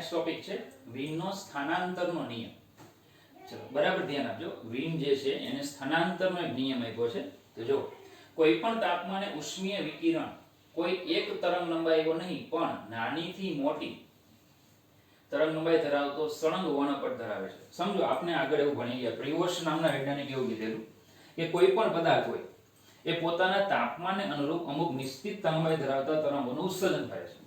Next topic છે વિનનો સ્થાનાંતરનો નિયમ. ચલો બરાબર ધ્યાન આપજો. વિન જે છે એને સ્થાનાંતરનો એક નિયમ આપ્યો છે. તો જો કોઈ પણ તાપમાને ઉષ્મીય વિકિરણ કોઈ એક તરંગ લંબાઈઓ નહીં પણ નાનીથી મોટી તરંગ લંબાઈ ધરાવતો સળંગ વર્ણપટ ધરાવે છે. સમજો આપણે આગળ એવું ભણી ગયા, પ્રિવોશ નામના વૈજ્ઞાનિક એવું કીધેલું કે કોઈ પણ પદાર્થ હોય એ પોતાના તાપમાનને અનુરૂપ અમુક નિશ્ચિત તરંગલંબાઈ ધરાવતા તરંગોનું ઉત્સર્જન કરે છે.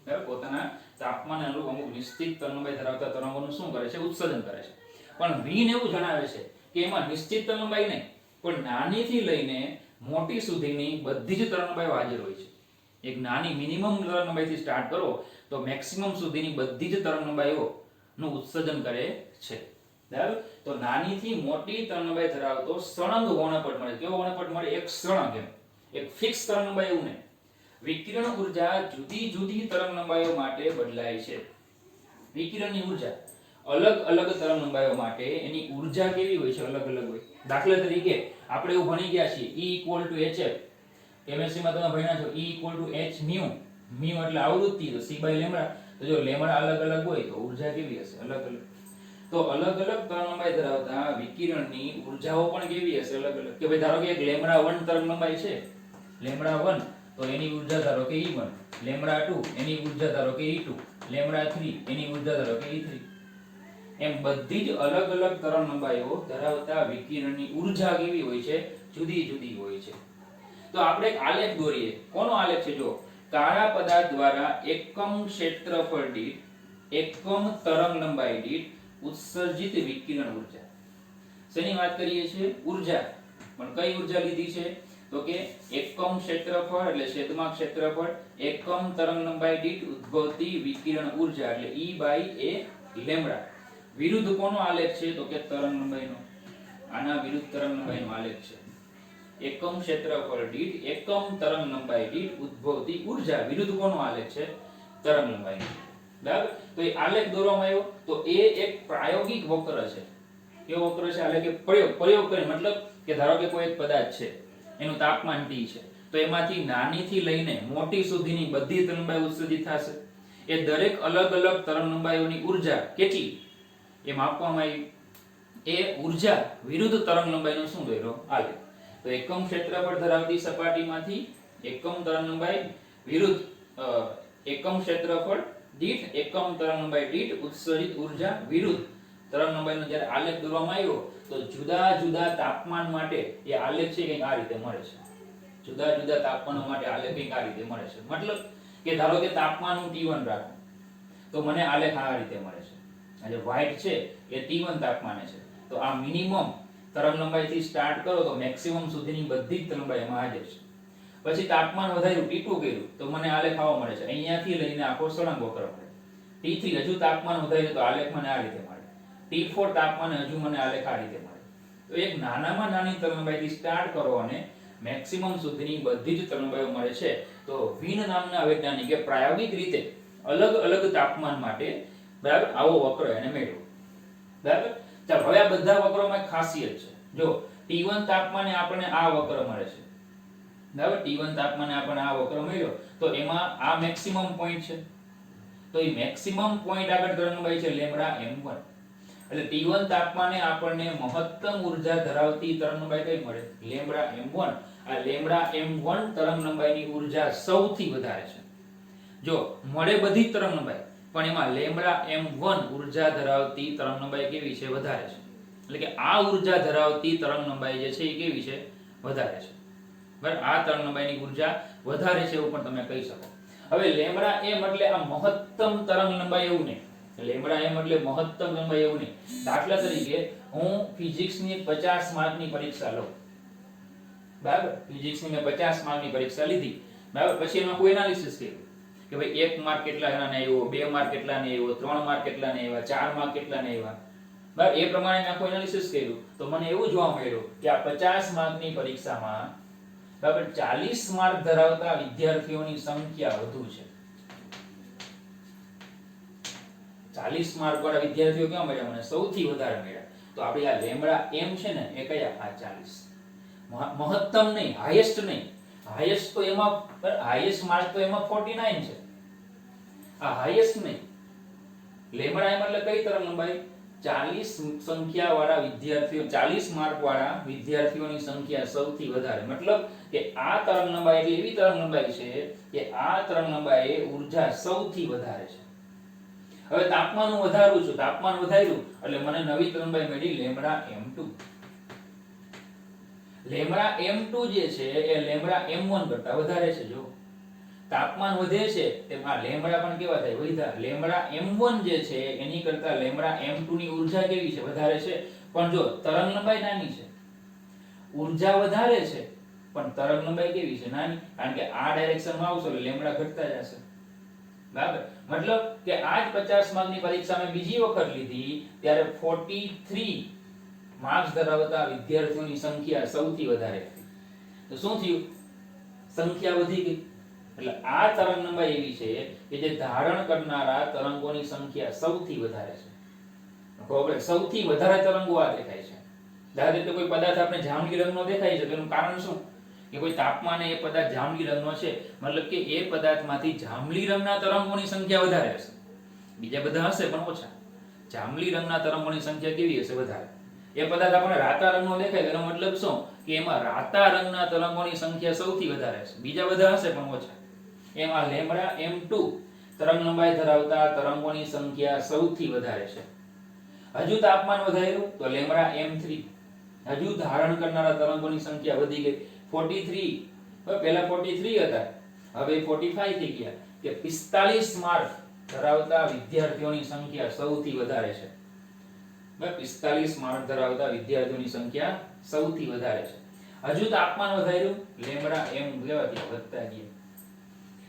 બરાબર, પોતાના તાપમાનને અનુરૂપ અમુક નિશ્ચિત તરંગલંબાઈ ધરાવતા તરંગોનું શું કરે છે? ઉત્સર્જન કરે છે. પણ વિન એવું જણાવે છે કે એમાં નિશ્ચિત તરંગલંબાઈ નહીં પણ નાનીથી લઈને મોટી સુધીની બધી જ તરંગલંબાઈઓ હાજર હોય છે. એક નાની મિનિમમ તરંગલંબાઈથી સ્ટાર્ટ કરો તો મેક્સિમમ સુધીની બધી જ તરંગલંબાઈઓનું ઉત્સર્જન કરે છે. બરાબર, તો નાનીથી મોટી તરંગલંબાઈ ધરાવતો સળંગ વર્ણપટ મળે. કેવો વર્ણપટ મળે? એક સળંગ, એમ એક ફિક્સ તરંગલંબાઈ એવું નહીં. વિકિરણ ઊર્જા જુદી જુદી તરંગલંબાઈઓ માટે બદલાય છે. વિકિરણની ઊર્જા અલગ અલગ તરંગલંબાઈઓ માટે એની ઊર્જા કેવી હોય છે? અલગ અલગ હોય. દાખલા તરીકે આપણે એવું ભણી ગયા છીએ E = hf. કેમેસ્ટ્રીમાં તમે ભણ્યા છો E = h μ એટલે આવૃત્તિ, તો c/λ. તો જો લેમ્ડા અલગ અલગ હોય તો ઊર્જા કેવી હશે? અલગ અલગ. તો અલગ અલગ તરંગલંબાઈ ધરાવતા વિકિરણની ઊર્જાઓ પણ કેવી હશે? અલગ અલગ. કે ભાઈ ધારો કે એક λ1 તરંગલંબાઈ છે, λ1 તો એની ઊર્જા ધારો કે E1, λ2 એની ઊર્જા ધારો કે E2, λ3 એની ઊર્જા ધારો કે E3. એમ બધી જ અલગ અલગ તરંગલંબાઈઓ ધરાવતા વિકિરણની ઊર્જા કેવી હોય છે? જુદી જુદી હોય છે. તો આપણે એક આલેખ દોરીએ. કોનો આલેખ છે? જો કાળા પદાર્થ દ્વારા એકમ ક્ષેત્રફળ દીઠ એકમ તરંગલંબાઈ દીઠ ઉત્સર્જિત વિકિરણ ઊર્જા. શેની વાત કરીએ છીએ? ઊર્જા. પણ કઈ ઊર્જા લીધી છે? તો કે એકમ ક્ષેત્રફળ એટલે છેદમાં ક્ષેત્રફળ એકમ તરંગલંબાઈ દીઠ ઉદ્ભવતી વિકિરણ ઊર્જા એટલે E/a λ. વિરુદ્ધ કોનો આલેખ છે? તો કે તરંગલંબાઈનો. આના વિરુદ્ધ તરંગલંબાઈનો આલેખ છે. એકમ ક્ષેત્રફળ દીઠ એકમ તરંગલંબાઈ દીઠ ઉદ્ભવતી ઊર્જા વિરુદ્ધ કોનો આલેખ છે? તરંગલંબાઈનો. બરાબર, તો એ આલેખ દોરવામાં આવ્યો તો એ એક પ્રાયોગિક વક્ર છે. કેવો વક્ર છે? આલેખ કે પ્રયોગ કરે, મતલબ કે ધારો કે કોઈ એક પદાર્થ છે, એનું તાપમાન T છે, તો એમાંથી નાનીથી લઈને મોટી સુધીની બધી તરંગલંબાઈ ઉત્સર્જિત થશે. એ દરેક અલગ અલગ તરંગલંબાઈઓની ઊર્જા કેટલી એ માપવામાં આવી. એ ઊર્જા વિરુદ્ધ તરંગલંબાઈનો શું દોર્યો? આલેખ. તો એકમ ક્ષેત્રફળ ધરાવતી સપાટીમાંથી એકમ તરંગલંબાઈ વિરુદ્ધ એકમ ક્ષેત્રફળ દીઠ એકમ તરંગલંબાઈ દીઠ ઉત્સર્જિત ઊર્જા વિરુદ્ધ તરંગલંબાઈનો જ્યારે આલેખ દોરવામાં આવ્યો તો જુદા જુદા તાપમાન માટે એ આલેખ છે કંઈક આ રીતે મળે છે. જુદા જુદા તાપમાનો માટે આલેખ કંઈક આ રીતે મળે છે. મતલબ કે ધારો કે તાપમાન હું T1 રાખું તો મને આલેખ આ રીતે મળે છે. આ જે વ્હાઇટ છે એ T1 તાપમાને છે. તો આ મિનિમમ તરંગલંબાઈથી સ્ટાર્ટ કરો તો મેક્સિમમ સુધીની બધી જ તરંગલંબાઈ એમાં હાજર છે. પછી તાપમાન વધાર્યું, T2 કર્યું તો મને આલેખ આવો મળે છે. અહીંયાથી લઈને આખો સળંગ વક્ર મળે. T3 હજુ તાપમાન વધાર્યું તો આલેખ મને આ રીતે મળે. T4 તાપમાને હજુ મને આલેખ આ રીતે મળે. તો એક નાનામાં નાની તરંગલંબાઈથી સ્ટાર્ટ કરો અને મેક્સિમમ સુધીની બધી જ તરંગલંબાઈઓ મળે છે. તો વિન નામના વૈજ્ઞાનિકે પ્રાયોગિક રીતે અલગ અલગ તાપમાન માટે બરાબર આવો વક્ર એને મેળવ્યો. બરાબર, ચાલો હવે આ બધા વક્રોમાં ખાસિયત છે. જો T1 તાપમાને આપણને આ વક્ર મળે છે. બરાબર, T1 તાપમાને આપણને આ વક્ર મળ્યો તો એમાં આ મેક્સિમમ પોઈન્ટ છે. તો એ મેક્સિમમ પોઈન્ટ આગળ તરંગલંબાઈ છે λm1. એટલે T1 તાપમાને આપણને મહત્તમ ઊર્જા ધરાવતી તરંગલંબાઈ કઈ મળે? λm1. આ λm1 તરંગલંબાઈની ઊર્જા સૌથી વધારે છે. જો મળે બધી જ તરંગલંબાઈ પણ એમાં λm1 ઊર્જા ધરાવતી તરંગલંબાઈ કેવી છે? વધારે છે. એટલે કે આ ઊર્જા ધરાવતી તરંગલંબાઈ જે છે એ કેવી છે? વધારે છે. બરાબર, આ તરંગલંબાઈની ઊર્જા વધારે છે એવું પણ તમે કહી શકો. હવે λm એટલે આ મહત્તમ તરંગલંબાઈ એવું નહીં. λm એટલે મહત્તમ તરંગલંબાઈ એવું નહીં. દાખલા તરીકે હું ફિઝિક્સની 50 માર્કની પરીક્ષા લઉં. બરાબર, ફિઝિક્સની મેં 50 માર્કની પરીક્ષા લીધી. બરાબર, પછી એમાં કોઈ એનાલિસિસ કર્યું કે ભાઈ 1 માર્ક કેટલાને આવ્યો, 2 માર્ક કેટલાને આવ્યો, 3 માર્ક કેટલાને આવ્યા, 4 માર્ક કેટલાને આવ્યા. બરાબર, એ પ્રમાણે મેં આખું એનાલિસિસ કર્યું તો મને એવું જોવા મળ્યું કે આ 50 માર્કની પરીક્ષામાં બરાબર 40 માર્ક ધરાવતા વિદ્યાર્થીઓની સંખ્યા વધુ છે. 40 માર્ક વાળા વિદ્યાર્થીઓ કેવા મળ્યા? મને સૌથી વધારે મળ્યા. તો આપણે આ λm છે ને એ કયા? આ 40. મહત્તમ નહીં, હાઈએસ્ટ નહીં. હાઈએસ્ટ તો એમાં હાઈએસ્ટ માર્ક તો એમાં 49 છે. આ હાઈએસ્ટ નહીં. લેમ્બડા એમ એટલે કઈ તરંગ લંબાઈ? 40 સંખ્યા વાળા વિદ્યાર્થીઓ, 40 માર્ક વાળા વિદ્યાર્થીઓની સંખ્યા સૌથી વધારે, મતલબ કે આ તરંગ લંબાઈ એટલે એવી તરંગ લંબાઈ છે કે આ તરંગ લંબાઈ ઉર્જા સૌથી વધારે છે. હવે તાપમાન હું વધારું છું, તાપમાન વધાર્યું એટલે મને નવી તરંગ લંબાઈ મળી લેમ્બડા m2. લેમ્બડા m2 જે છે એ લેમ્બડા m1 કરતા વધારે છે. જો તાપમાન વધે છે તેમ આ લેમ્બડા પણ કેવા થાય? વધ્યા. લેમ્બડા m1 જે છે એની કરતા લેમ્બડા m2 ની ઊર્જા કેવી છે? વધારે છે. પણ જો તરંગ લંબાઈ નાની છે, ઊર્જા વધારે છે પણ તરંગ લંબાઈ કેવી છે? નાની. કારણ કે આ ડાયરેક્શનમાં આવશે એટલે લેમ્બડા ઘટતા જશે. બરાબર? મતલબ કે આજ 50 માર્કની પરીક્ષા મેં બીજી વખત લીધી ત્યારે 43 માર્ક્સ ધરાવતા વિદ્યાર્થીઓની સંખ્યા સૌથી વધારે હતી. તો શું થયું? સંખ્યા વધી ગઈ. એટલે આ તરંગ લંબાઈ એવી છે કે જે ધારણ કરનારા તરંગોની સંખ્યા સૌથી વધારે છે. ખબર? સૌથી વધારે તરંગો આ દેખાય છે. દાખલા તરીકે કોઈ પદાર્થ આપણે જાંબલી રંગનો દેખાય છે, તેનું કારણ શું? કે કોઈ તાપમાને એ પદાર્થ જાંબલી રંગનો છે, મતલબ કે એ પદાર્થમાંથી જાંબલી રંગના તરંગોની સંખ્યા વધારે હશે. બીજા બધા હશે પણ ઓછા. જાંબલી રંગના તરંગોની સંખ્યા કેવી હશે? વધારે. એ પદાર્થ આપણને રાતા રંગનો દેખાય તેનો મતલબ શું? કે એમાં રાતા રંગના તરંગોની સંખ્યા સૌથી વધારે હશે. બીજા બધા હશે પણ ઓછા. એમાં લેમ્બડા m2 તરંગ લંબાઈ ધરાવતા તરંગોની સંખ્યા સૌથી વધારે છે. હજુ તાપમાન વધાર્યું તો લેમ્બડા m3. હજુ ધારણ કરનારા તરંગોની સંખ્યા વધી ગઈ. 43, પહેલા 43 હતા, હવે 45 થઈ ગયા. કે 45 માર્ક ધરાવતા વિદ્યાર્થીઓની સંખ્યા સૌથી વધારે છે. 45 માર્ક ધરાવતા વિદ્યાર્થીઓની સંખ્યા સૌથી વધારે છે. હજુ તાપમાન વધાર્યું, લેમ્બડા m કેવા થયા? વધતા ગયા.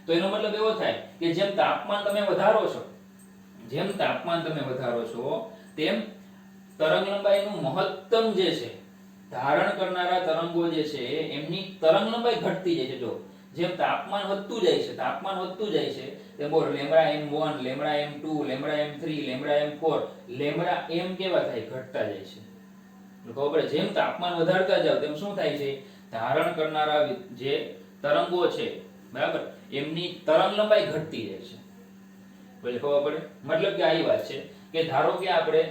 તો એનો મતલબ એવો થાય કે જેમ તાપમાન તમે વધારો છો, તેમ તરંગ લંબાઈનું મહત્તમ જે છે, ધારણ કરનારા તરંગો જે છે એમની તરંગ લંબાઈ ઘટતી જાય છે. જો જેમ તાપમાન વધતું જાય છે તેમ બોલ lambda m1, lambda m2, lambda m3, lambda m4, lambda m કેવા થાય? ઘટતા જાય છે. ખબર પડે? જેમ તાપમાન વધારતા જાવ તેમ શું થાય છે? ધારણ કરનારા જે તરંગો છે, બરાબર, એમની તરંગ લંબાઈ ઘટતી જાય છે. પછી ખબર પડે? મતલબ કે આ વાત છે કે ધારો કે આપણે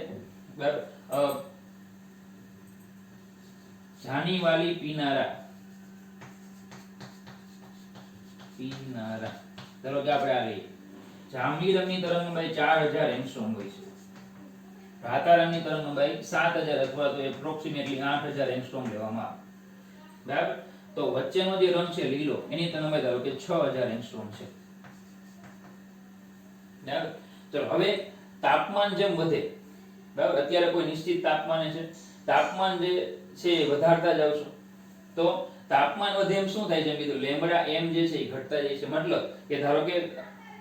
જાની વાલી પીનારા ધારો કે આપણે આ લઈએ. જાંબલી રંગની તરંગ લંબાઈ 4000 એંગસ્ટ્રોમ હોય છે. રાતા રંગની તરંગ લંબાઈ 7000 અથવા તો એપ્રોક્સિમેટલી 8000 એંગસ્ટ્રોમ લેવામાં આવે. બરાબર? તો વચ્ચેનો જે રંગ છે લીલો, એની તરંગ લંબાઈ ધારો કે 6000 એંગસ્ટ્રોમ છે. બરાબર? ચલો હવે તાપમાન જેમ વધે, બરાબર, અત્યારે કોઈ નિશ્ચિત તાપમાને છે, તાપમાન જે છે વધારતા જાવ છો તો તાપમાન વધે એમ શું થાય છે? કીધું લેમ્બડા m જે છે એ ઘટતા જાય છે. મતલબ કે ધારો કે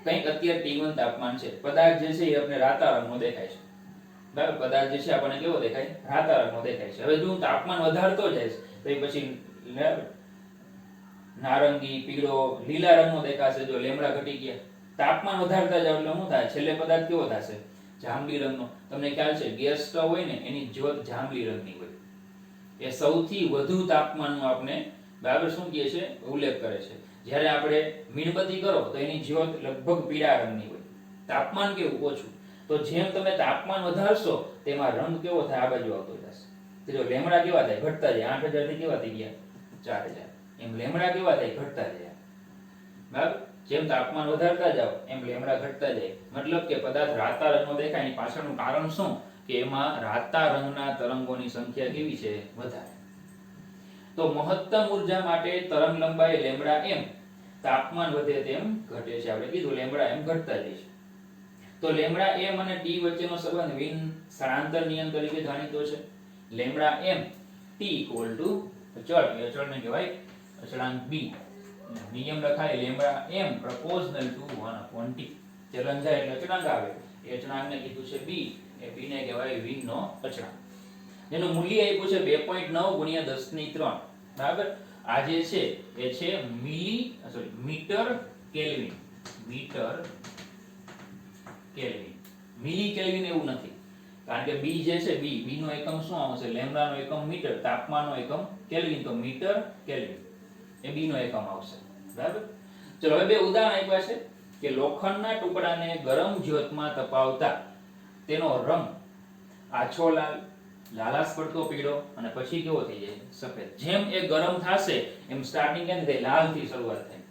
કંઈક અત્યારે T1 તાપમાન છે, પદાર્થ જે છે એ આપણે રાતા રંગનો દેખાય છે. બરાબર? પદાર્થ જે છે આપણને કેવો દેખાય? રાતા રંગનો દેખાય છે. હવે જો હું તાપમાન વધારતો જઈશ તો એ પછી નારંગી, પીળો, લીલા રંગનો દેખાશે. જો લેમ્બડા ઘટી ગયા. તાપમાન વધારતા જાવ એટલે શું થાય? છેલ્લે પદાર્થ કેવો થશે? જાંબલી રંગનો. તમને ખ્યાલ છે ગેસ સ્ટવ હોય ને એની જ્યોત જાંબલી રંગની હોય. એ સૌથી વધુ તાપમાનનો આપણે, બરાબર, શું કહે છે? ઉલ્લેખ કરે છે. જ્યારે આપણે મીણબત્તી કરો તો એની જ્યોત લગભગ પીળા રંગની હોય. તાપમાન કેવું? ઓછું. તો જેમ તમે તાપમાન વધારશો તેમાં રંગ કેવો થાય? આ બાજુ આવતો જશે. તો જો લેમ્બડા કેવા થાય? ઘટતા જાય. 8000 થી કેવા થઈ ગયા? 4000. એમ લેમ્બડા કેવા થાય? ઘટતા જાય. બરાબર? જેમ તાપમાન વધારતા જાવ એમ લેમ્બડા ઘટતા જાય. મતલબ કે પદાર્થ રાતા રંગનો દેખાય. એની પાછળનું કારણ શું? કે એમાં રાતા રંગના તરંગોની સંખ્યા કેવી છે? વધારે. તો મહત્તમ ઊર્જા માટે તરંગ લંબાઈ લેમ્બડા m તાપમાન વધે તેમ ઘટે છે. આપણે કીધું લેમ્બડા m ઘટતા જાય છે. તો લેમ્બડા m અને t વચ્ચેનો સંબંધ વિન સ્થળાંતર નિયમ તરીકે જાણીતો છે. લેમ્બડા m t અચળ, અચળને કહેવાય અચળાંક b. નિયમ લખાય lambda m proportional to 1/t. ચલન જાય એટલે અચળાંક આવે. એ અચળાંકને કીધું છે b. એ b ને કહેવાય વિનનો અચળાંક. જેનું મૂલ્ય આપ્યું છે 2.9 × 10⁻3. બરાબર? આ જે છે એ છે metre kelvin. Metre kelvin. Millikelvin એવું નથી. કારણ કે b જે છે b નો એકમ શું આવશે? લેમ્બડા નો એકમ મીટર, તાપમાનનો એકમ કેલ્વિન. તો મીટર કેલ્વિન એ b નો એકમ આવશે. બરાબર? ચલો હવે બે ઉદાહરણ આપ્યા છે કે લોખંડના ટુકડાને ગરમ જ્યોતમાં તપાવતા તેનો રંગ આછો લાલ, લાલાશ પડતો પીળો અને પછી કેવો થઈ જાય સફેદ. જેમ એ ગરમ થશે એમ સ્ટાર્ટિંગ કેમ થાય લાલ થી શરૂઆત થાય,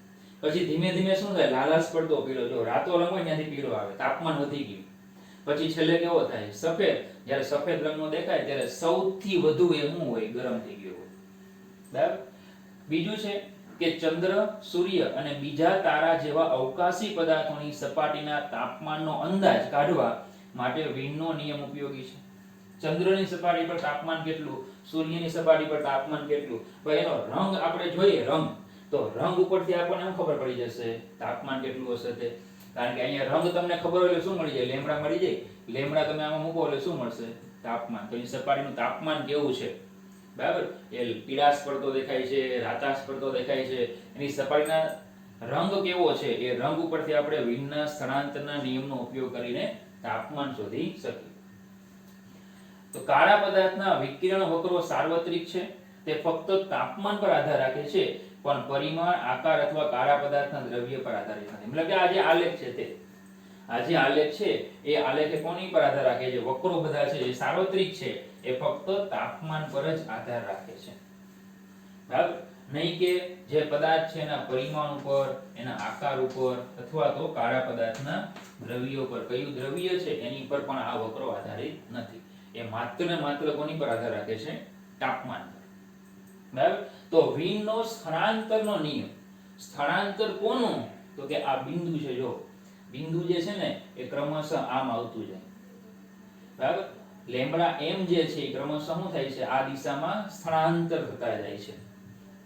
પછી ધીમે ધીમે શું થાય લાલાશ પડતો પીળો, જો રાતો રંગ હોય ત્યાંથી પીળો આવે, તાપમાન વધી ગયું, પછી છેલ્લે કેવો થાય સફેદ. જ્યારે સફેદ રંગનો દેખાય ત્યારે સૌથી વધુ એ શું હોય ગરમ થઈ ગયો હોય. બરાબર. બીજું છે કે ચંદ્ર, સૂર્ય અને બીજા તારા જેવા અવકાશી પદાર્થોની સપાટીના તાપમાનનો અંદાજ કાઢવા માટે વીનનો નિયમ ઉપયોગી છે. ચંદ્રની સપાટી પર તાપમાન કેટલું, સૂર્યની સપાટી પર તાપમાન કેટલું, તો એનો રંગ આપણે જોઈએ, રંગ તો રંગ ઉપરથી આપણને શું ખબર પડી જશે તાપમાન કેટલું હશે તે. કારણ કે અહીંયા રંગ તમને ખબર હોય એટલે શું મળી જાય, લેમડા મળી જાય. લેમડા તમે આમાં મૂકો એટલે શું મળશે તાપમાન. તો એની સપાટીનું તાપમાન કેવું છે, બરાબર, એ પીળાશ પડતો દેખાય છે, રાતાશ પડતો દેખાય છે, એની સપાટીના રંગ કેવો છે, એ રંગ ઉપરથી આપણે વિનના સ્થળાંતરના નિયમનો ઉપયોગ કરીને તાપમાન શોધી શકીએ. તો કાળા પદાર્થના વિકિરણ વક્રો સાર્વત્રિક છે, તે ફક્ત તાપમાન પર આધાર રાખે છે, પણ પરિમાણ, આકાર અથવા કાળા પદાર્થના દ્રવ્ય પર આધારિત નથી. મતલબ કે આ જે આલેખ છે તે આ જે આલેખ છે એ આલેખ કોની પર આધાર રાખે છે, વક્રો બધા છે એ સાર્વત્રિક છે, એ ફક્ત તાપમાન પર જ આધાર રાખે છે. બરાબર. નહીં કે જે પદાર્થ છે એના પરિમાણ ઉપર, એના આકાર ઉપર અથવા તો કાળા પદાર્થના દ્રવ્યો પર. કયું દ્રવ્ય છે એની પર પણ આ વક્રો આધારિત નથી. એ માત્ર ને માત્ર કોની પર આધાર રાખે છે, તાપમાન પર. બરાબર. તો વીનનો સ્થળાંતરનો નિયમ, સ્થળાંતર કોનું, તો કે આ બિંદુ છે, જો બિંદુ જે છે ને એ ક્રમશઃ આમ આવતું જાય. બરાબર. લેમ્બડા m જે છે એ ક્રમશઃ શું થાય છે, આ દિશામાં સ્થળાંતર થતા જાય છે.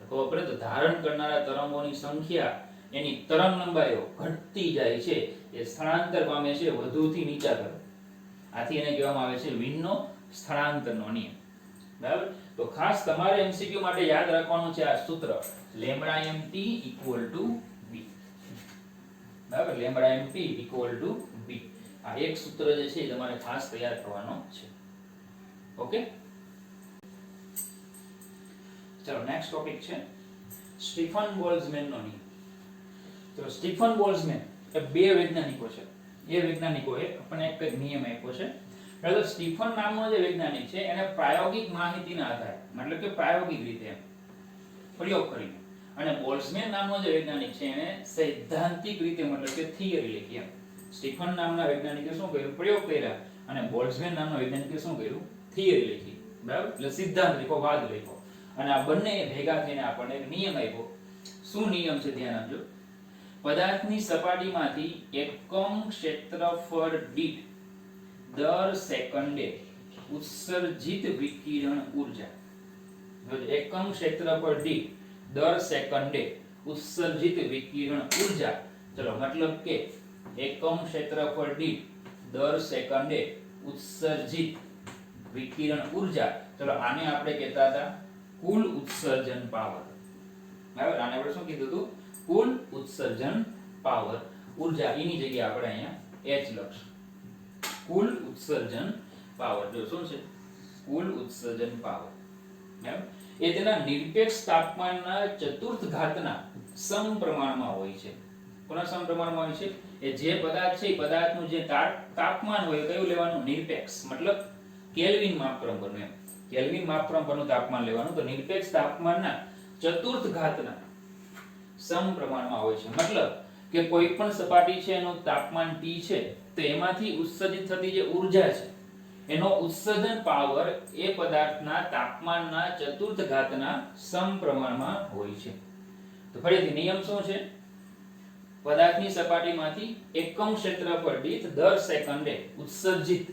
તો આપણે તો ધારણ કરનારા તરંગોની સંખ્યા, એની તરંગ લંબાઈઓ ઘટતી જાય છે, એ સ્થળાંતર પામે છે વધુથી નીચા તરફ. આથી એને કહેવામાં આવે છે વીનનો સ્થળાંતરનો નિયમ. બરાબર. તો ખાસ તમારે એમસીક્યુ માટે યાદ રાખવાનું છે આ સૂત્ર, લેમ્બડા mt = v. બરાબર. Lambda mt = v. આ એક સૂત્ર જે છે એ તમારે ખાસ તૈયાર કરવાનો છે. ઓકે. ચલો નેક્સ્ટ ટોપિક છે સ્ટીફન બોલ્ટ્ઝમેન નો નિયમ. તો સ્ટીફન બોલ્ટ્ઝમેન એ બે વૈજ્ઞાનિકો છે. એ વૈજ્ઞાનિકોએ આપણને એક નિયમ આપ્યો છે. એટલે સ્ટીફન નામનો જે વૈજ્ઞાનિક છે એને પ્રાયોગિક માહિતીના આધારે, મતલબ કે પ્રાયોગિક રીતે પ્રયોગ કરીને, અને બોલ્ટ્ઝમેન નામનો જે વૈજ્ઞાનિક છે એને સૈદ્ધાંતિક રીતે, મતલબ કે થિયરી લખી. એમ સ્ટીફન નામના વૈજ્ઞાનિકે શું કર્યું, પ્રયોગ કર્યા, અને બોલ્ટ્ઝમેન નામના વૈજ્ઞાનિકે શું કર્યું, થિયરી લખી. બરાબર. એટલે સિદ્ધાંત લખ્યો, વાદ લખ્યો, અને આ બંને ભેગા થઈને આપણને એક નિયમ આપ્યો. શું નિયમ છે ધ્યાન આપજો. પદાર્થની સપાટીમાંથી એકમ ક્ષેત્રફળ દીઠ દર સેકન્ડે ઉત્સર્જિત વિકિરણ ઊર્જા. એકમ ક્ષેત્રફળ દીઠ દર સેકન્ડે ઉત્સર્જિત વિકિરણ ઊર્જા. ચલો મતલબ કે એકમ ક્ષેત્રફળ દીઠ દર સેકન્ડે ઉત્સર્જિત વિકિરણ ઊર્જા. ચલો આને આપણે કહેતા હતા કુલ ઉત્સર્જન પાવર. બરાબર. આને આપણે શું કીધું હતું, કુલ ઉત્સર્જન પાવર. ઊર્જા એની જગ્યાએ આપણે અહીંયા h લખશું, કુલ ઉત્સર્જન પાવર. જો શું છે કુલ ઉત્સર્જન પાવર. બરાબર. એ તેના નિરપેક્ષ તાપમાનના ચતુર્થ ઘાતના સમપ્રમાણમાં હોય છે. કોના સમપ્રમાણમાં હોય છે, એ જે પદાર્થ છે એ પદાર્થનું જે તાપમાન હોય કયું લેવાનું, નિરપેક્ષ, મતલબ કેલ્વિન માપક્રમ પરનું. એમ કેલ્વિન માપક્રમ પરનું તાપમાન લેવાનું. તો નિરપેક્ષ તાપમાનના ચતુર્થ ઘાતના સમપ્રમાણમાં હોય છે. મતલબ કે કોઈ પણ સપાટી છે એનું તાપમાન T છે, તો એમાંથી ઉત્સર્જિત થતી જે ઊર્જા છે એનો ઉત્સર્જન પાવર એ પદાર્થના તાપમાનના ચતુર્થ ઘાતના સમપ્રમાણમાં હોય છે. તો ફરીથી નિયમ શું છે, પદાર્થની સપાટીમાંથી એકમ ક્ષેત્રફળ દીઠ દર સેકન્ડે ઉત્સર્જિત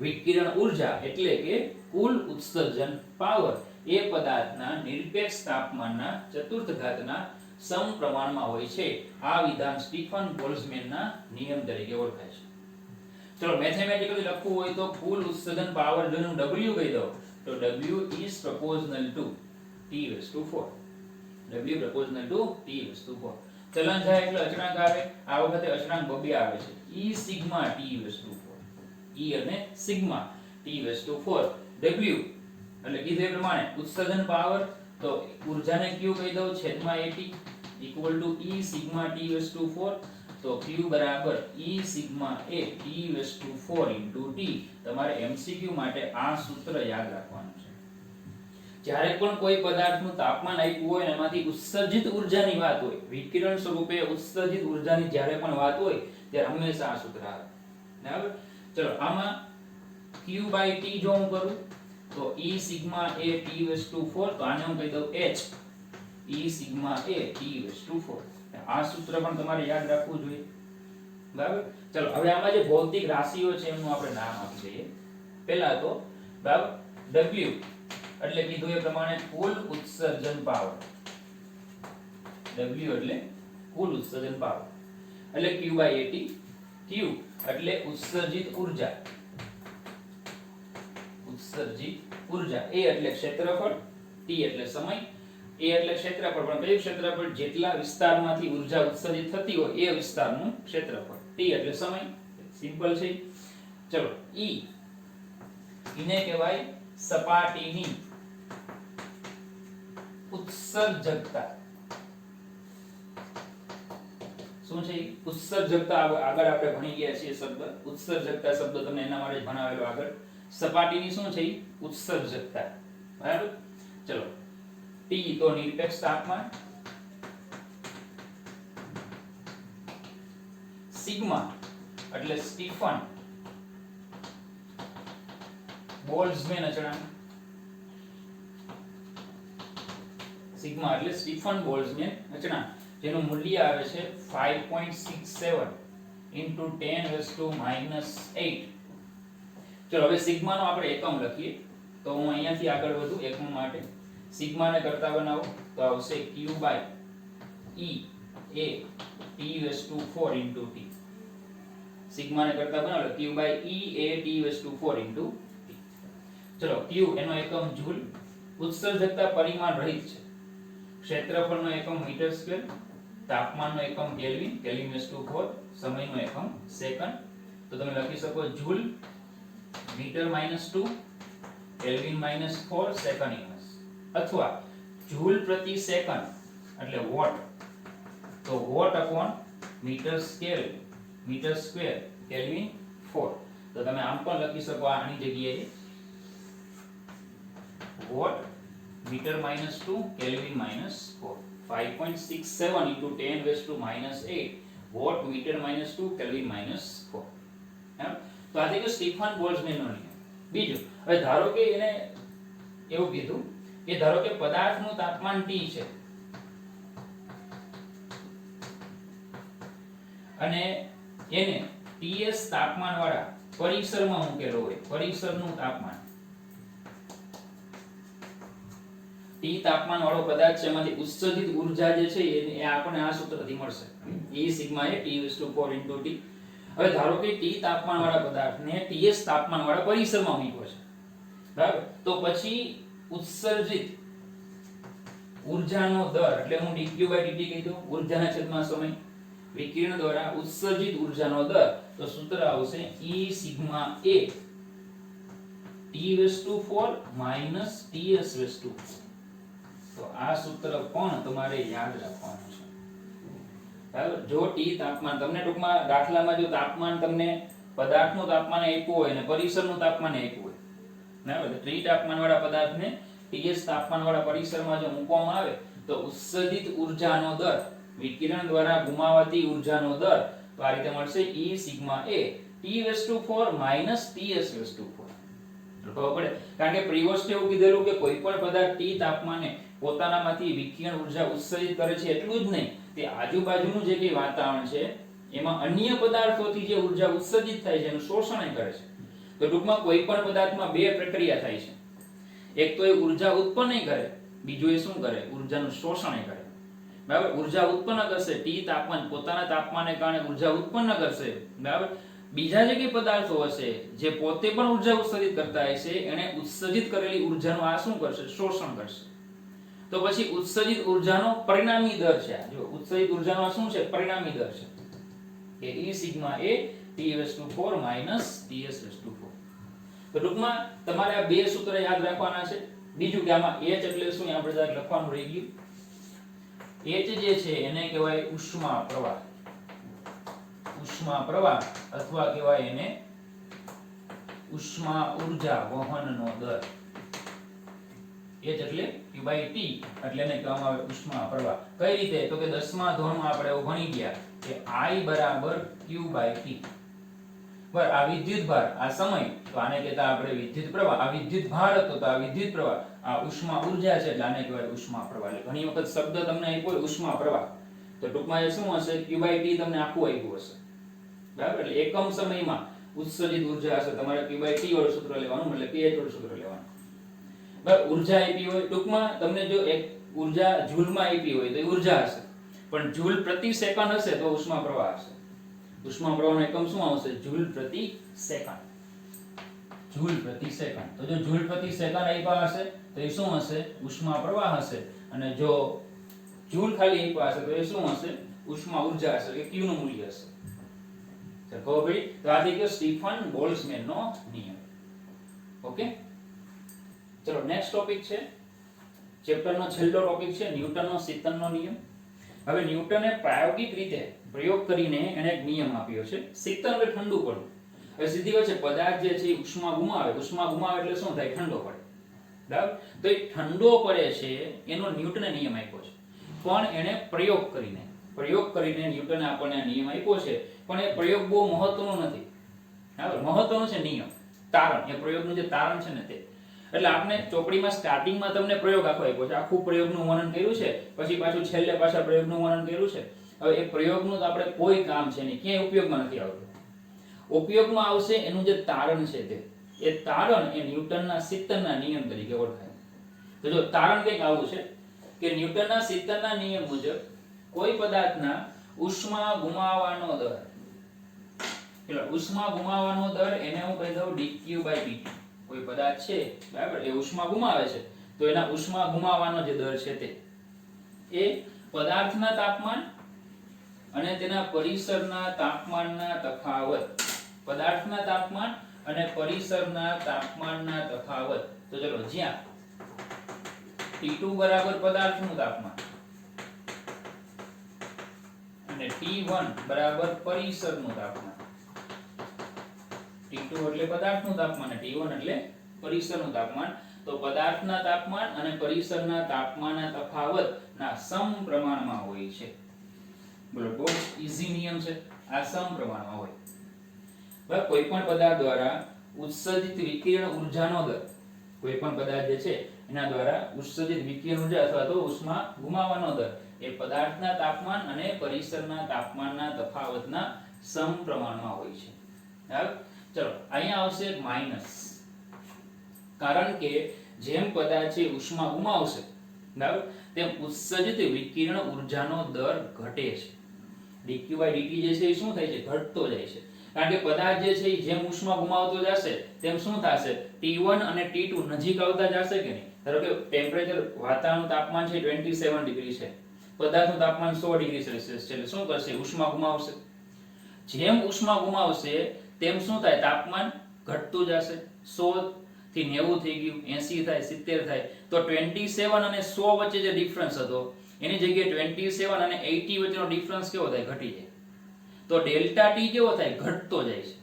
વિકિરણ ઊર્જા એટલે કે કુલ ઉત્સર્જન પાવર એ પદાર્થના નિરપેક્ષ તાપમાનના ચતુર્થ ઘાતના સમપ્રમાણમાં હોય છે. આ વિધાન સ્ટીફન બોલ્ટ્ઝમેનના નિયમ તરીકે ઓળખાય છે. ચલો મેથેમેટિકલી લખવું હોય તો કુલ ઉત્સર્જન પાવર જો હું W કહી દઉં તો W is proportional to T⁴. W proportional to T⁴. ચલન જાય એટલે અચળાંક આવે. આ વખતે અચળાંક બબે આવે છે. E sigma T⁴. E અને સિગ્મા T⁴. W એટલે કીધું એ પ્રમાણે ઉત્સર્જન પાવર, તો ઊર્જાને Q કહી દઉં છેદમાં AT = E સિગ્મા T⁴. તો Q બરાબર E sigma A T⁴ T. તમારે MCQ માટે આ સૂત્ર યાદ રાખવાનું છે. જ્યારે પણ કોઈ પદાર્થનું તાપમાન આપ્યું હોય એમાંથી ઉત્સર્જિત ઊર્જાની વાત હોય, વિકિરણ સ્વરૂપે ઉત્સર્જિત ઊર્જાની જ્યારે પણ વાત હોય ત્યારે હંમેશા આ સૂત્ર આવે. બરાબર? ચલો આમાં Q/T જો હું કરું તો E સિગ્મા A T⁴ તો આને હું કહી દઉં H E sigma A T⁴. આ સૂત્ર પણ તમારે યાદ રાખવું જોઈએ. બરાબર? ચલો હવે આમાં જે ભૌતિક રાશિઓ છે એનું આપણે નામ આપી દઈએ. પહેલા તો બરાબર W એટલે કીધું એ પ્રમાણે કુલ ઉત્સર્જન પાવર. W એટલે કુલ ઉત્સર્જન પાવર એટલે Q/AT. Q એટલે ઉત્સર્જિત ઊર્જા. ઉત્સર્જિત ઊર્જા. A એટલે ક્ષેત્રફળ, T એટલે સમય. A એટલે ક્ષેત્રફળ, પણ કયું ક્ષેત્રફળ? જેટલા વિસ્તારમાંથી ઊર્જા ઉત્સર્જિત થતી હોય એ વિસ્તારનું ક્ષેત્રફળ. T એટલે સમય. સિમ્પલ છે. ચલો E એને કહેવાય સપાટીની ઉત્સર્જકતા. શું છે? ઉત્સર્જકતા આગળ આપણે ભણી ગયા છીએ શબ્દ. ઉત્સર્જકતા શબ્દ તમને એના માટે જ ભણાવેલો આગળ. સપાટીની શું છે? ઉત્સર્જકતા. બરાબર? ચલો T તો નિરપેક્ષ તાપમાન, સિગ્મા એટલે સ્ટીફન બોલ્ટ્ઝમેન અચળાંક. સિગ્મા એટલે સ્ટીફન બોલ્ટ્ઝમેન અચળાંક જેનું મૂલ્ય આવે છે 5.67 × 10⁻⁸. ચલો હવે સિગ્મા નો આપણે એકમ લખીએ. તો હું અહીંયાથી આગળ વધું એકમ માટે. સિગ્મા ને કરતા બનાવો તો આવશે Q/E A T⁴ T. Sigma ને કરતા બનાવો Q/E A T⁴ T. ચલો Q એનો એકમ જૂલ. ઉત્સર્જકતા પરિમાણ રહિત છે. ક્ષેત્રફળનો એકમ મીટર સ્ક્વેર, તાપમાનનો એકમ કેલ્વિન Kelvin/4, સમયનો એકમ સેકન્ડ. તો તમે લખી શકો જૂલ મીટર-2 Kelvin-4 સેકન્ડ ઇન્વર્સ, અથવા જૂલ પ્રતિ સેકન્ડ એટલે વોટ. તો watt upon metre square Kelvin/4. તો તમે આમ પણ લખી શકો આની જગ્યાએ વોટ મીટર-2 Kelvin-4. 5.67 × 10⁻⁸ vote મીટર-2 Kelvin-4. તો આ થઈ ગયો સ્ટીફન બોલ્ટ્ઝમેન નો નિયમ. બીજું, હવે ધારો કે એને એવું કીધું કે ધારો કે પદાર્થનું તાપમાન T છે અને એને TS તાપમાન વાળા પરિસરમાં મૂકેલો હોય. પરિસરનું તાપમાન T તાપમાન વાળો પદાર્થ છે, એમાંથી ઉત્સર્જિત ઊર્જા જે છે એ આપણને આ સૂત્રથી મળશે. E sigma A T⁴ T. હવે ધારો કે T તાપમાન વાળા પદાર્થને TS તાપમાન વાળા પરિસરમાં મૂક્યો છે. બરાબર? તો પછી ઉત્સર્જિત ઊર્જાનો દર એટલે હું dQ/dt કીધું, ઊર્જાના છેદમાં સમય, વિકિરણ દ્વારા ઉત્સર્જિત ઊર્જાનો દર. તો સૂત્ર આવશે E sigma A T⁴ TS⁴. તો આ સૂત્ર પણ તમારે યાદ રાખવાનું છે. બરાબર? જો T તાપમાન તમને ટૂંકમાં દાખલામાં જો તાપમાન તમને પદાર્થનું તાપમાન આપ્યું હોય અને પરિસરનું તાપમાન આપ્યું હોય, બરાબર? T તાપમાન વાળા પદાર્થને TS તાપમાન વાળા પરિસરમાં જો મૂકવામાં આવે તો ઉત્સર્જિત ઊર્જાનો દર, વિકિરણ દ્વારા ગુમાવાતી ઊર્જાનો દર તો આ રીતે મળશે E sigma A T⁴ TS⁴. ખબર પડે? કારણ કે પ્રિવોસ્ટે એવું કીધેલું કે કોઈ પણ પદાર્થ T તાપમાને પોતાનામાંથી વિકિરણ ઊર્જા ઉત્સર્જિત કરે છે. એટલું જ નહીં, તે આજુબાજુનું જે કઈ વાતાવરણ છે એમાં અન્ય પદાર્થોથી જે ઊર્જા ઉત્સર્જિત થાય છે એનું શોષણ કરે છે. તો ટૂંકમાં કોઈ પણ પદાર્થમાં બે પ્રક્રિયા થાય છે. એક તો એ ઊર્જા ઉત્પન્ન કરે, બીજું એ શું કરે? ઊર્જાનું શોષણ કરે. બરાબર? ઊર્જા ઉત્પન્ન કરશે T તાપમાન, પોતાના તાપમાનને કારણે ઊર્જા ઉત્પન્ન કરશે. બરાબર? બીજા જે કઈ પદાર્થો હશે જે પોતે પણ ઊર્જા ઉત્સર્જિત કરતા હશે, એને ઉત્સર્જિત કરેલી ઊર્જાનું આ શું કરશે? શોષણ કરશે. તો પછી ઉત્સર્જિત ઊર્જાનો પરિણામી દર છે. જો ઉત્સર્જિત ઊર્જાનો આ શું છે? પરિણામી દર છે કે E sigma A T⁴ TS⁴. તો ટૂંકમાં તમારે આ બે સૂત્ર યાદ રાખવાના છે. બીજું કે આમાં H એટલે શું આપણે જરાક લખવાનું રહી ગયું. H જે છે એને કહેવાય ઉષ્મા પ્રવાહ. ઉષ્મા પ્રવાહ અથવા કહેવાય એને ઉષ્મા ઊર્જા વહનનો દર. h એટલે q / t એટલે એને કહેવામાં આવે ઉષ્મા પ્રવાહ. કઈ રીતે? તો કે 10મા ધોરણમાં આપણે એવું ભણી ગયા કે I q / t. બરાબર, આ વિદ્યુત ભાર, આ સમય, તો આને કહેતા આપણે વિદ્યુત પ્રવાહ. આ વિદ્યુત ભાર હતો તો આ વિદ્યુત પ્રવાહ. આ ઉષ્મા ઊર્જા છે એટલે આને કહેવાય ઉષ્મા પ્રવાહ. એટલે ઘણી વખત શબ્દ તમને આપ્યો હોય ઉષ્મા પ્રવાહ, તો ટૂંકમાં એ શું હશે? q / t તમને આખું આપ્યું હશે. બરાબર, એટલે એકમ સમયમાં ઉત્સર્જિત ઊર્જા હશે. તમારે q / t વાળું સૂત્ર લેવાનું, એટલે ph વાળું સૂત્ર લેવાનું. બરાબર, ઊર્જા આપી હોય, ટૂંકમાં તમને જો એક ઊર્જા જૂલમાં આપી હોય તો એ ઊર્જા હશે, પણ જૂલ પ્રતિ સેકન્ડ હશે તો ઉષ્મા પ્રવાહ હશે. ઉષ્મા પ્રવાહનો એકમ શું આવશે? જૂલ પ્રતિ સેકન્ડ. જૂલ પ્રતિ સેકન્ડ. તો જો જૂલ પ્રતિ સેકન્ડ આપ્યા હશે તો એ શું હશે? ઉષ્મા પ્રવાહ હશે. અને જો જૂલ ખાલી આપ્યા હશે તો એ શું હશે? ઉષ્મા ઊર્જા હશે, કે q નું મૂલ્ય હશે. તો કહો ભાઈ, તો આ થઈ ગયો સ્ટીફન બોલ્ટ્ઝમેનનો નિયમ. ઓકે, ચલો નેક્સ્ટ ટોપિક છે, ચેપ્ટરનો છેલ્લો ટોપિક છે ન્યૂટનનો શીતનનો નિયમ. હવે ન્યૂટને પ્રાયોગિક રીતે પ્રયોગ કરીને એને એક નિયમ આપ્યો છે. શીતન એટલે ઠંડુ પડવું. હવે સીધી વાત છે, પદાર્થ જે છે ઉષ્મા ગુમાવે. ઉષ્મા ગુમાવે એટલે શું થાય? ઠંડો પડે. બરાબર, તો એ ઠંડો પડે છે એનો ન્યૂટને નિયમ આપ્યો છે, પણ એને પ્રયોગ કરીને ન્યૂટને આપણને નિયમ આપ્યો છે. પણ એ પ્રયોગ બહુ મહત્વનો નથી. બરાબર, મહત્વનો છે નિયમ, તારણ. એ પ્રયોગનું જે તારણ છે ને તે. એટલે આપણે ચોપડીમાં સ્ટાર્ટિંગમાં તમને પ્રયોગ આખો આપ્યો છે, આખું પ્રયોગનું વર્ણન કર્યું છે, પછી પાછું છેલ્લે પાછા પ્રયોગનું વર્ણન કર્યું છે. હવે એ પ્રયોગનું તો આપણે કોઈ કામ છે નહીં, ક્યાંય ઉપયોગમાં નથી આવતું. ઉપયોગમાં આવશે એનું જે તારણ છે તે. એ તારણ એ ન્યૂટનના શીતનના નિયમ તરીકે ઓળખાય. તો જો તારણ કંઈક આવું છે કે ન્યૂટનના શીતનના નિયમ મુજબ કોઈ પદાર્થના ઉષ્મા ગુમાવવાનો દર, એટલે ઉષ્મા ગુમાવવાનો દર એને હું કહી દઉં dq/dt. કોઈ પદાર્થ છે, બરાબર, એ ઉષ્મા ગુમાવે છે, તો એના ઉષ્મા ગુમાવવાનો જે દર છે તે એ પદાર્થના તાપમાન અને તેના પરિસરના તાપમાનના તફાવત. પદાર્થના તાપમાન અને પરિસરના તાપમાનના તફાવત. તો ચલો, જ્યાં T2 બરાબર પદાર્થનું તાપમાન અને T1 બરાબર પરિસરનું તાપમાન. T2 એટલે પદાર્થનું તાપમાન અને T1 એટલે પરિસરનું તાપમાન. તો પદાર્થના તાપમાન અને પરિસરના તાપમાનના તફાવતના સમપ્રમાણમાં હોય છે. બોલો, બહુ ઈઝી નિયમ છે આ. સમપ્રમાણમાં હોય. બરાબર, કોઈ પણ પદાર્થ દ્વારા ઉત્સર્જિત વિકિરણ ઊર્જાનો દર, કોઈ પણ પદાર્થ જે છે એના દ્વારા ઉત્સર્જિત વિકિરણ ઊર્જા અથવા તો ઉષ્મા ગુમાવવાનો દર એ પદાર્થના તાપમાન અને પરિસરના તાપમાનના તફાવતના સમપ્રમાણમાં હોય છે. બરાબર, ચલો અહીંયા આવશે માઈનસ, કારણ કે જેમ પદાર્થ છે ઉષ્મા ગુમાવશે, બરાબર, તેમ ઉત્સર્જિત વિકિરણ ઊર્જાનો દર ઘટે છે. dq/dt જે છે એ શું થાય છે? ઘટતો જાય છે. કારણ કે પદાર્થ જે છે એ જેમ ઉષ્મા ગુમાવતો જશે તેમ શું થશે? T1 અને T2 નજીક આવતા જશે કે નહીં? ધારો કે ટેમ્પરેચર, વાતાવરણનું તાપમાન છે 27 ડિગ્રી છે, પદાર્થનું તાપમાન 100 ડિગ્રી સેલ્સિયસ છે, એટલે શું કરશે? ઉષ્મા ગુમાવશે. જેમ ઉષ્મા ગુમાવશે તેમ શું થાય? તાપમાન ઘટતું જશે. 100 થી 90 થઈ ગયું, 80 થાય, 70 થાય. તો 27 અને 100 વચ્ચે જે ડિફરન્સ હતો એની જગ્યાએ 27 અને 80 વચ્ચેનો ડિફરન્સ કેવો થાય? ઘટી જાય. તો ડેલ્ટા ટી કેવો થાય? ઘટતો જાય છે.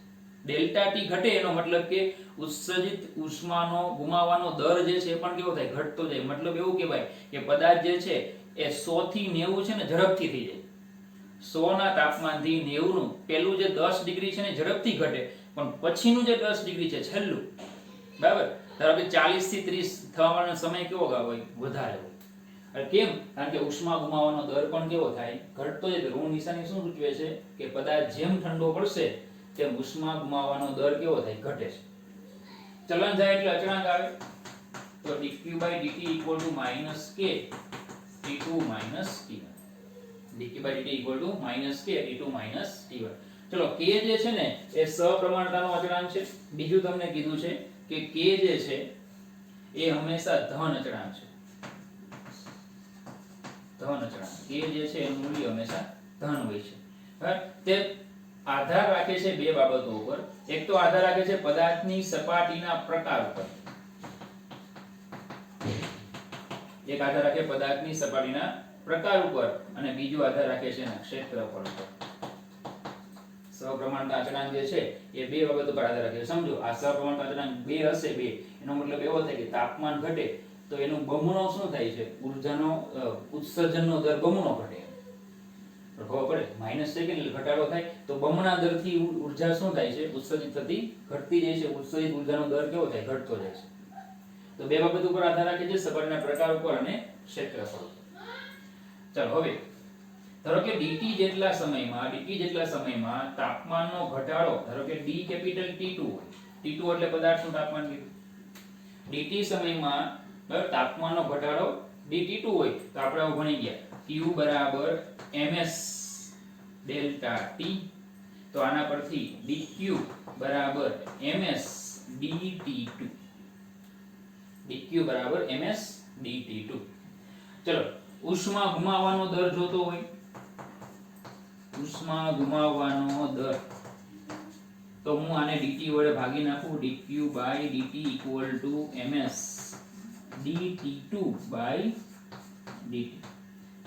ડેલ્ટા ટી ઘટે એનો મતલબ કે ઉત્સર્જિત ઉષ્માનો ગુમાવવાનો દર જે છે એ પણ કેવો થાય? ઘટતો જાય. મતલબ એવું કહેવાય કે પદાર્થ જે છે એ 100 થી 90 છે ને ઝડપથી થઈ જાય. 100 ના તાપમાનથી 90 નું પેલું જે 10 ડિગ્રી છે ને ઝડપથી ઘટે, પણ પછીનું જે 10 ડિગ્રી છે છેલ્લું, બરાબર, ધારો કે 40 થી 30 થવાનો સમય કેવો હોય? વધારે હોય. કેમ? કારણ કે ઉષ્મા ગુમાવવાનો દર પણ કેવો થાય? ઘટતો જાય. ઋણ નિશાની શું સૂચવે છે? કે પદાર્થ જેમ ઠંડો પડશે તેમ ઉષ્મા ગુમાવવાનો દર કેવો થાય? ઘટે છે. ચલન જાય એટલે અચળાંક આવે. તો dq/dt = -k T2 - T1. dq/dt = -k T2 - T1. ચલો, k જે છે ને એ સપ્રમાણતાનો અચળાંક છે. બીજું તમને કીધું છે કે k જે છે એ હંમેશા ધન અચળાંક છે. ધન અચળાંક k જે છે એનું મૂલ્ય હંમેશા ધન હોય છે. બરાબર, તે આધાર રાખે છે બે બાબતો ઉપર. એક તો આધાર રાખે છે પદાર્થની સપાટીના પ્રકાર ઉપર. એક આધાર રાખે પદાર્થની સપાટીના પ્રકાર ઉપર અને બીજું આધાર રાખે છે એના ક્ષેત્રફળ ઉપર. સહપ્રમાણતા અચળાંક જે છે એ બે બાબત ઉપર આધાર રાખે છે. સમજો આ સહપ્રમાણતા અચળાંક 2 હશે, 2 એનો મતલબ એવો થાય કે તાપમાન ઘટે તો એનું બમણો શું થાય છે, ઊર્જાનો ઉત્સર્જનનો દર બમણો ઘટે. ખબર પડે, માઈનસ છે કે ઘટાડો થાય તો બમણા દરથી ઊર્જા શું થાય છે, ઉત્સર્જિત થતી ઘટતી જાય છે. ઉત્સર્જિત ઊર્જાનો દર કેવો થાય, ઘટતો જાય છે. તો બે બાબત ઉપર આધાર રાખે છે, સપાટીના પ્રકાર ઉપર અને ક્ષેત્રફળ. ચાલો હવે ધારો કે dt જેટલા સમયમાં તાપમાનનો ઘટાડો, ધારો કે d કેપિટલ T2 હોય, T2 એટલે પદાર્થનું તાપમાન કીધું. dt સમયમાં બરાબર તાપમાનનો ઘટાડો dT2 હોય તો આપણે ભણી ગયા Q બરાબર ms ડેલ્ટા T. તો આના પરથી dq બરાબર ms dT2, dq બરાબર ms dT2. ચલો ઉષ્મા ગુમાવવાનો દર જોતો હોય, ઉષ્મા ગુમાવવાનો દર, તો હું આને dt વડે ભાગી નાખું, dq by dt equal to ms dT2 by dt.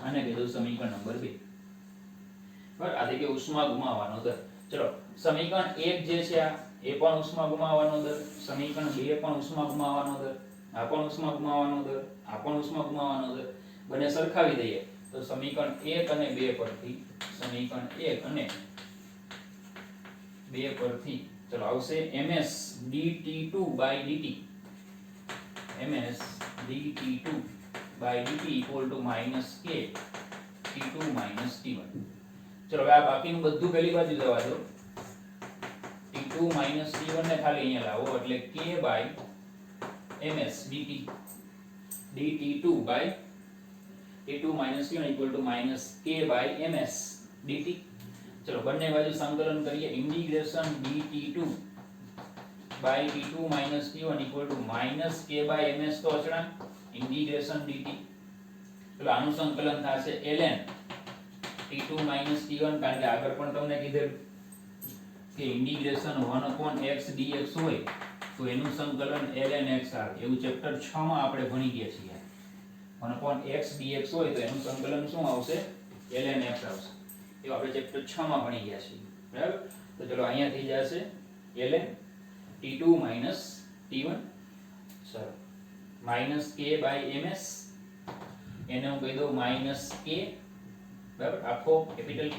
આને કીધું સમીકરણ નંબર 2. બરાબર, આ કે ઉષ્મા ગુમાવવાનો દર. ચલો સમીકરણ 1 જે છે આ એ પણ ઉષ્મા ગુમાવવાનો દર, સમીકરણ 2 પણ ઉષ્મા ગુમાવવાનો દર, આ પણ ઉષ્મા ગુમાવવાનો દર, આ પણ ઉષ્મા ગુમાવવાનો દર. બંને સરખાવી દઈએ તો સમીકરણ 1 અને 2 પરથી, સમીકરણ 1 અને 2 પરથી ચલો આવશે ms dt2 by dt, ms dt2 by dt equal to minus k t2 minus t1. ચલો હવે આ બાકીનું બધું પહેલી બાજુ જવા દો, t2 minus t1 ને ખાલી અહીંયા લાવો એટલે k by ms dt dt2 by t2 minus t1 equal to minus k by ms dt. ચલો બંને બાજુ સંકલન કરીએ, integration dt2 by t2 minus t1 equal to minus k by ms તો અચળાંક, ઇન્ટિગ્રેશન dt. ચલો આનું સંકલન થશે ln t2 minus t1, કારણ કે આગળ પણ તમને કીધેલું કે ઇન્ટિગ્રેશન 1/x dx હોય તો એનું સંકલન ln x આવે. એવું ચેપ્ટર 6 માં આપણે ભણી ગયા છીએ. 1/x dx હોય તો એનું સંકલન શું આવશે, ln x આવશે. એવું આપણે ચેપ્ટર 6 માં ભણી ગયા છીએ. બરાબર, તો ચલો અહીંયા થઈ જશે ln t2 minus t1 sir minus k by ms, એને હું કહી દઉં minus k, બરાબર, આખો કેપિટલ K,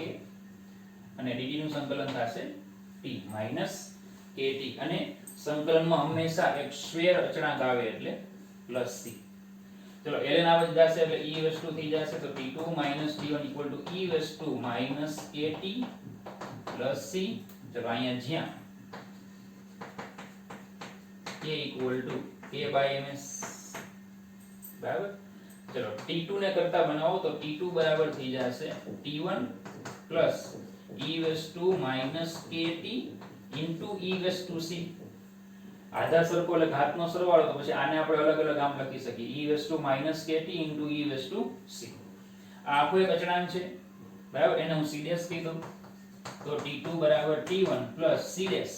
અને dt નું સંકલન થશે t minus kt, અને સંકલનમાં હંમેશા એક સ્ક્વેર અચળાંક આવે એટલે પ્લસ c. ચલો ln આવે જશે એટલે e વસ્તુ થઈ જશે તો t2 minus t1 equal to e વસ્તુ minus kt plus c. ચલો અહીંયા જ્યાં k equal to k by ms, બરાબર. ચલો t2 ને કરતા બનાવો તો t2 બરાબર થઈ જશે t1 plus e વસ્તુ minus kt into e વસ્તુ c. આધા સરખો એટલે ઘાતનો સરવાળો, તો પછી આને આપણે અલગ અલગ આમ લખી શકીએ, e વસ્તુ minus kt into e વસ્તુ c. આ આખો એક અચળાંક છે, બરાબર, એને હું c ડેશ કહી દઉં તો t2 બરાબર t1 plus c dash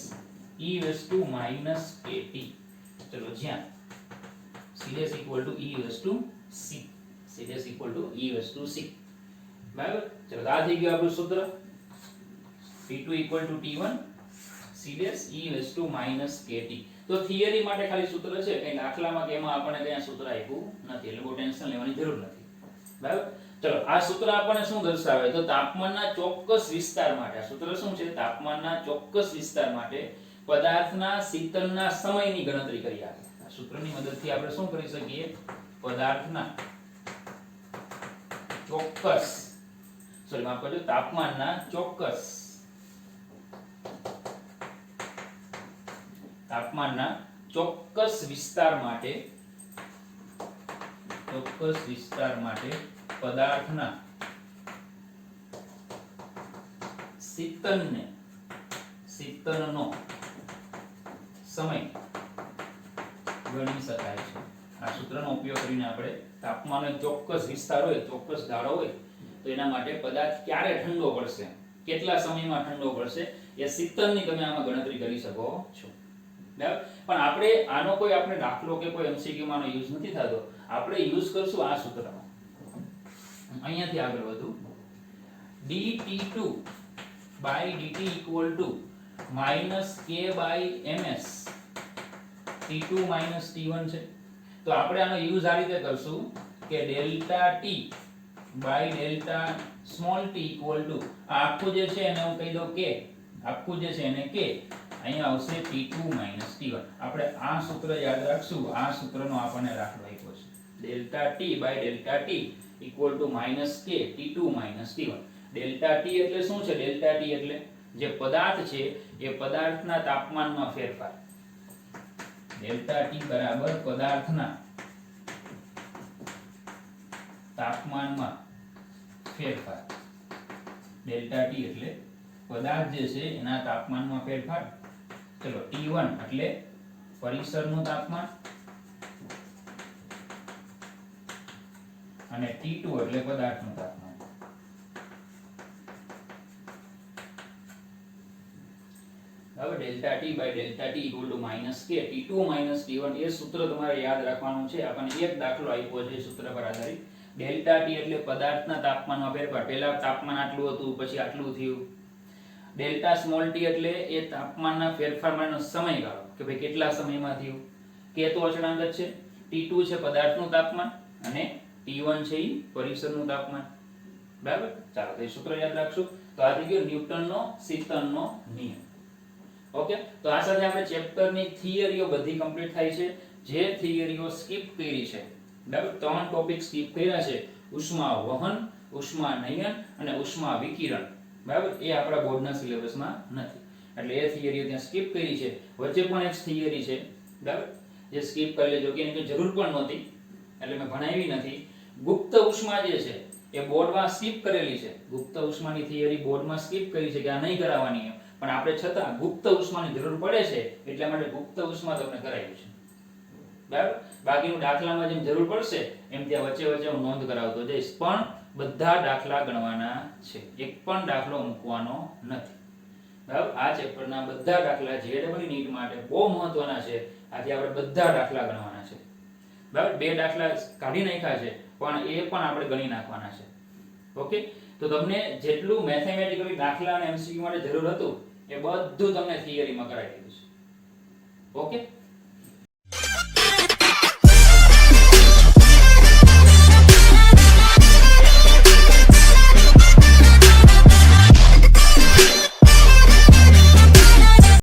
e વસ્તુ minus kt. ચલો જ્યાં c dash equal to e વસ્તુ c, c dash equal to e વસ્તુ c. બરાબર, ચલો આ થઈ ગયું આપણું સૂત્ર, t2 equal to t1 c dash e વસ્તુ minus kt. તો થિયરી માટે ખાલી સૂત્ર છે, કઈ દાખલામાં કે એમાં આપણને કઈ સૂત્ર આપ્યું નથી એટલે બહુ ટેન્શન લેવાની જરૂર નથી. બરાબર, ચલો આ સૂત્ર આપણને શું દર્શાવે તો તાપમાનના ચોક્કસ વિસ્તાર માટે, આ સૂત્ર શું છે, તાપમાનના ચોક્કસ વિસ્તાર માટે પદાર્થના શીતનના સમયની ગણતરી કરી આપે. આ સૂત્રની મદદથી આપણે શું કરી શકીએ, પદાર્થના ચોક્કસ, સોરી માફ કરજો, તાપમાનના ચોક્કસ વિસ્તાર માટે પદાર્થના શીતનનો સમય ગણી શકાય છે. આ સૂત્રનો ઉપયોગ કરીને આપણે તાપમાનનો ચોક્કસ વિસ્તાર હોય, ચોક્કસ ઢાળો હોય તો એના માટે પદાર્થ ક્યારે ઠંડો પડશે, કેટલા સમયમાં ઠંડો પડશે, એ શીતનની તમે આમાં ગણતરી કરી શકો છો. બરાબર, પણ આપણે આનો કોઈ આપણે દાખલો કે કોઈ એમસીક્યુ માં યુઝ નથી થતો, આપણે યુઝ કરશું આ સૂત્રમાં. અહીંયાથી આગળ વધું, dt2 by dt equal to minus k by ms t2 minus t1 છે. તો આપણે આનો યુઝ આ રીતે કરશું કે delta t by delta small t equal to આ આખું જે છે એને હું કહી દઉં k, આખું જે છે એને k, અહીંયા આવશે t2 minus t1. આપણે આ સૂત્ર યાદ રાખશું, આ સૂત્રનો આપણને દાખલો આપ્યો છે. Delta t by delta t equal to minus k t2 minus t1. Delta t એટલે શું છે? ડેલ્ટા t એટલે જે પદાર્થ છે એ પદાર્થના તાપમાનમાં ફેરફાર. ડેલ્ટા t બરાબર પદાર્થના તાપમાનમાં ફેરફાર. ડેલ્ટા t એટલે પદાર્થ જે છે એના તાપમાનમાં ફેરફાર. ચલો T1 એટલે પરિસરનું તાપમાન અને T2 એટલે પદાર્થનું તાપમાન. હવે delta t by delta t equal to minus k T2 minus T1 એ સૂત્ર તમારે યાદ રાખવાનું છે. આપણને એક દાખલો આપ્યો છે સૂત્ર પર આધારિત. ડેલ્ટા t એટલે પદાર્થના તાપમાનમાં ફેરફાર. પહેલા તાપમાન આટલું હતું, પછી આટલું થયું. ડેલ્ટા સ્મોલ t એટલે એ તાપમાનના ફેરફાર માટેનો સમયગાળો કે ભાઈ કેટલા સમયમાં થયું. k તો અચળાંક જ છે, T2 છે પદાર્થનું તાપમાન અને T1 છે ઈ પરિસરનું તાપમાન. બરાબર? ચાલો તો એ સૂત્ર યાદ રાખશું. તો આ થઈ ગયો ન્યૂટનનો શીતનનો નિયમ. ઓકે, તો આ સાથે આપણે ચેપ્ટરની થિયરીઓ બધી કમ્પ્લીટ થાય છે. જે થિયરીઓ સ્કીપ કરી છે, બરાબર, 3 ટોપિક સ્કીપ કર્યા છે, ઉષ્મા વહન, ઉષ્મા નયન અને ઉષ્મા વિકિરણ. બરાબર, એ આપણા બોર્ડના સિલેબસમાં નથી, એટલે એ થિયરીઓ ત્યાં સ્કીપ કરી છે. વચ્ચે પણ એક થિયરી છે, બરાબર, જે સ્કીપ કરી લેજો કે એની કોઈ જરૂર પણ નહોતી, એટલે મેં ભણાવી નથી. ગુપ્ત ઉષ્મા જે છે એ બોર્ડમાં સ્કીપ કરેલી છે. ગુપ્ત ઉષ્માની થિયરી બોર્ડમાં સ્કીપ કરી છે કે આ નહીં કરાવવાની, પણ આપણે છતાં ગુપ્ત ઉષ્માની જરૂર પડે છે એટલા માટે ગુપ્ત ઉષ્મા તમને કરાવ્યું છે. બરાબર, બાકીનું દાખલામાં જેમ જરૂર પડશે એમ ત્યાં વચ્ચે વચ્ચે હું નોંધ કરાવતો જઈશ, પણ બધા દાખલા ગણવાના છે, એક પણ દાખલો મૂકવાનો નથી. બરાબર, આ ચેપ્ટરના બધા દાખલા જેડબલ નીટ માટે બહુ મહત્વના છે. આથી આપણે બધા દાખલા ગણવાના છે. બરાબર, 2 દાખલા કાઢી નાખ્યા છે પણ એ પણ આપણે ગણી નાખવાના છે. ઓકે, તો તમને જેટલું મેથેમેટિકલી દાખલા અને એમસીક્યુ માટે જરૂર હતું એ બધું તમને થિયરીમાં કરાવી દીધું છે. ઓકે.